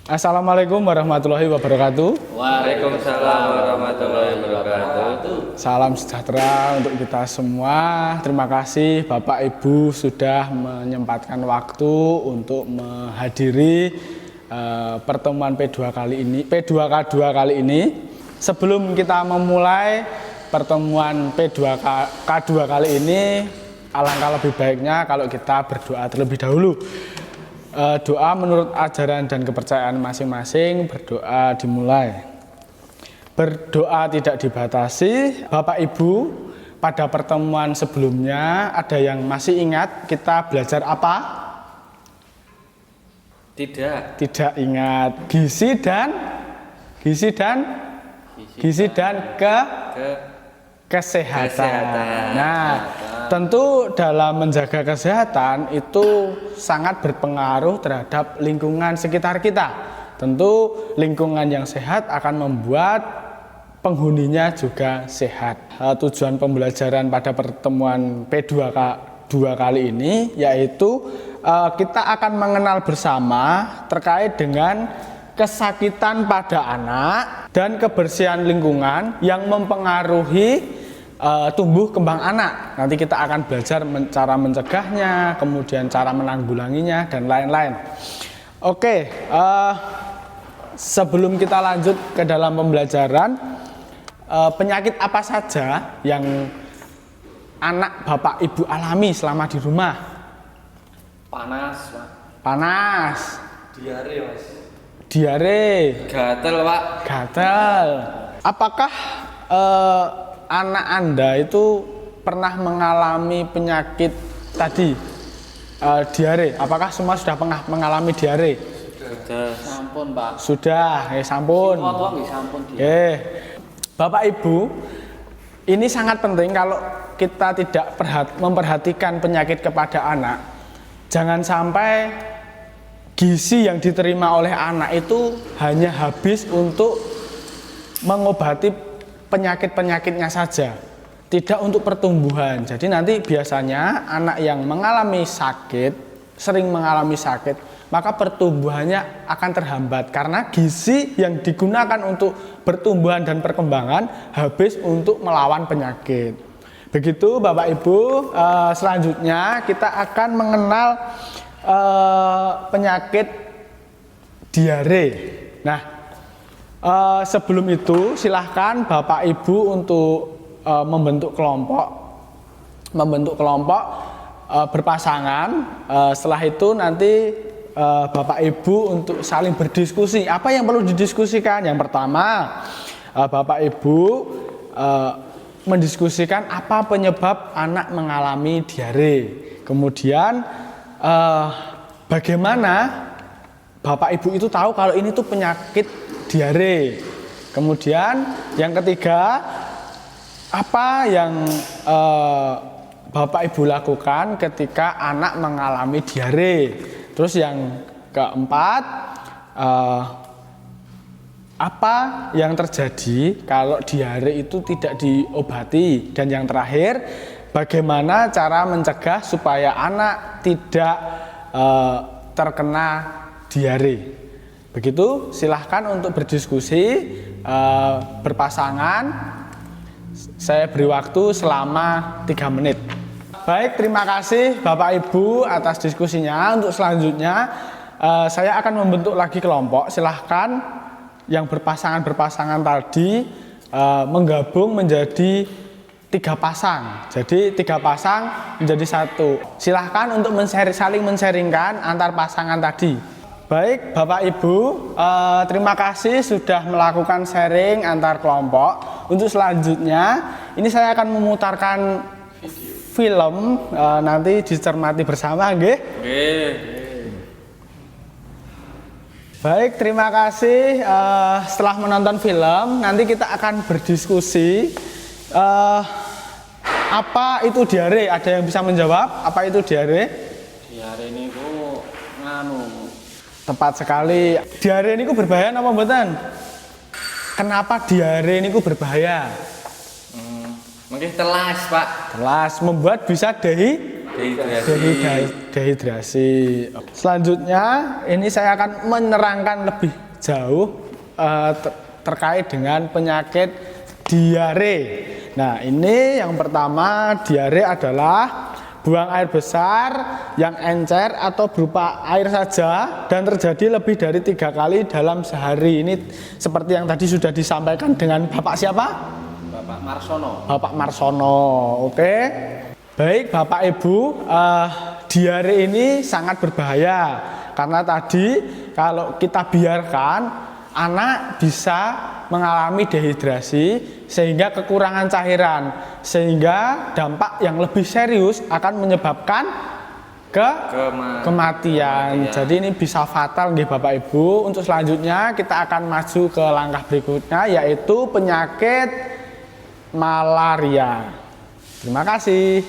Assalamualaikum warahmatullahi wabarakatuh. Waalaikumsalam warahmatullahi wabarakatuh. Salam sejahtera untuk kita semua. Terima kasih Bapak Ibu sudah menyempatkan waktu untuk menghadiri pertemuan P2K kali ini. Sebelum kita memulai pertemuan P2K2 kali ini, alangkah lebih baiknya kalau kita berdoa terlebih dahulu. Doa menurut ajaran dan kepercayaan masing-masing, berdoa dimulai. Berdoa tidak dibatasi. Bapak Ibu, pada pertemuan sebelumnya ada yang masih ingat kita belajar apa? Tidak ingat. Gizi dan kesehatan. Nah, tentu dalam menjaga kesehatan itu sangat berpengaruh terhadap lingkungan sekitar kita. Tentu lingkungan yang sehat akan membuat penghuninya juga sehat. Tujuan pembelajaran pada pertemuan P2K2 kali ini yaitu kita akan mengenal bersama terkait dengan kesakitan pada anak dan kebersihan lingkungan yang mempengaruhi tumbuh kembang anak. Nanti kita akan belajar cara mencegahnya, kemudian cara menanggulanginya dan lain-lain. Oke, sebelum kita lanjut ke dalam pembelajaran, penyakit apa saja yang anak Bapak Ibu alami selama di rumah? Panas. Diare, Mas. Gatel, Pak. Gatel. Apakah anak Anda itu pernah mengalami penyakit tadi, diare? Apakah semua sudah pernah mengalami diare? Sudah. Sampun, Pak. Sudah, sampun. Bapak Ibu, ini sangat penting kalau kita tidak memperhatikan penyakit kepada anak. Jangan sampai gizi yang diterima oleh anak itu hanya habis untuk mengobati penyakit-penyakitnya saja, tidak untuk pertumbuhan. Jadi nanti biasanya anak yang sering mengalami sakit, maka pertumbuhannya akan terhambat karena gizi yang digunakan untuk pertumbuhan dan perkembangan habis untuk melawan penyakit. Begitu Bapak Ibu. Selanjutnya kita akan mengenal penyakit diare. Nah, sebelum itu silahkan Bapak Ibu untuk membentuk kelompok berpasangan. Setelah itu nanti Bapak Ibu untuk saling berdiskusi. Apa yang perlu didiskusikan? Yang pertama, Bapak Ibu mendiskusikan apa penyebab anak mengalami diare. Kemudian bagaimana Bapak Ibu itu tahu kalau ini tuh penyakit diare. Kemudian yang ketiga, apa yang Bapak Ibu lakukan ketika anak mengalami diare. Terus yang keempat, apa yang terjadi kalau diare itu tidak diobati. Dan yang terakhir, bagaimana cara mencegah supaya anak tidak terkena diare. Begitu, silahkan untuk berdiskusi berpasangan. Saya beri waktu selama 3 menit. Baik, terima kasih Bapak Ibu atas diskusinya. Untuk selanjutnya saya akan membentuk lagi kelompok. Silahkan yang berpasangan tadi menggabung menjadi 3 pasang. Jadi 3 pasang menjadi 1. Silahkan untuk saling men-sharingkan antar pasangan tadi. Baik Bapak Ibu, terima kasih sudah melakukan sharing antar kelompok. Untuk selanjutnya ini saya akan memutarkan film, nanti dicermati bersama, nggih? Baik, terima kasih. Setelah menonton film, nanti kita akan berdiskusi apa itu diare. Ada yang bisa menjawab apa itu diare? Diare niku Tepat sekali. Diare niku berbahaya apa mboten? Kenapa diare niku berbahaya? Mungkin telas, Pak. Telas membuat bisa dehidrasi. Selanjutnya ini saya akan menerangkan lebih jauh terkait dengan penyakit diare. Nah, ini yang pertama, diare adalah buang air besar yang encer atau berupa air saja dan terjadi lebih dari 3 kali dalam sehari. Ini seperti yang tadi sudah disampaikan dengan Bapak siapa? Bapak Marsono. Bapak Marsono. Oke. Baik Bapak Ibu, diare ini sangat berbahaya karena tadi kalau kita biarkan anak bisa mengalami dehidrasi sehingga kekurangan cairan, sehingga dampak yang lebih serius akan menyebabkan kematian. Jadi ini bisa fatal nggih Bapak Ibu. Untuk selanjutnya kita akan maju ke langkah berikutnya, yaitu penyakit malaria. Terima kasih.